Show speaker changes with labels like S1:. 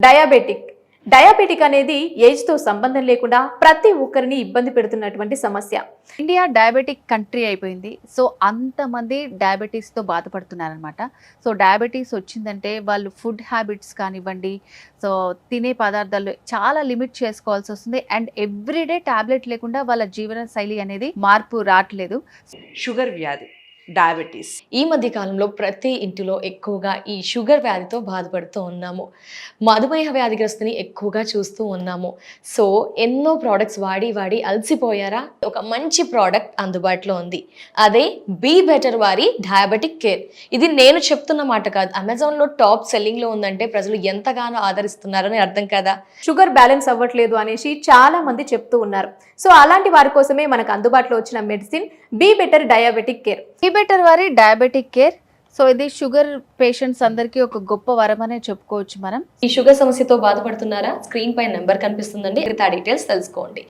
S1: Diabetic అనేది age తో సంబంధం లేకుండా ప్రతి ఒక్కరిని ఇబ్బంది పెడుతున్నటువంటి సమస్య.
S2: ఇండియా డయాబెటిక్ కంట్రీ అయిపోయింది. సో అంతమంది డయాబెటీస్తో బాధపడుతున్నారనమాట. సో డయాబెటీస్ వచ్చిందంటే వాళ్ళు ఫుడ్ హ్యాబిట్స్ కానివ్వండి, సో తినే పదార్థాలు చాలా లిమిట్ చేసుకోవాల్సి వస్తుంది. అండ్ ఎవ్రీడే టాబ్లెట్ లేకుండా వాళ్ళ జీవన శైలి అనేది మార్పు రావట్లేదు.
S3: షుగర్ వ్యాధి, డయాబెటీస్
S4: ఈ మధ్య కాలంలో ప్రతి ఇంటిలో ఎక్కువగా ఈ షుగర్ వ్యాధితో బాధపడుతూ ఉన్నాము. మధుమేహ వ్యాధిగ్రస్తుని ఎక్కువగా చూస్తూ ఉన్నాము. సో ఎన్నో ప్రోడక్ట్స్ వాడి అలసిపోయారా? ఒక మంచి ప్రోడక్ట్ అందుబాటులో ఉంది. అదే బీ బెటర్ వారి డయాబెటిక్ కేర్. ఇది నేను చెప్తున్న మాట కాదు, అమెజాన్లో టాప్ సెల్లింగ్లో ఉందంటే ప్రజలు ఎంతగానో ఆదరిస్తున్నారని అర్థం కదా.
S1: షుగర్ బ్యాలెన్స్ అవ్వట్లేదు అనేసి చాలా మంది చెప్తూ ఉన్నారు. సో అలాంటి వారి కోసమే మనకు అందుబాటులో వచ్చిన medicine be better diabetic care.
S2: Be better వారి డయాబెటిక్ కేర్. సో ఇది షుగర్ పేషెంట్స్ అందరికీ ఒక గొప్ప వరం అనే చెప్పుకోవచ్చు మనం.
S4: ఈ షుగర్ సమస్యతో బాధపడుతున్నారా? స్క్రీన్ పై నెంబర్ కనిపిస్తుందండి, మిగతా డీటెయిల్స్ తెలుసుకోండి.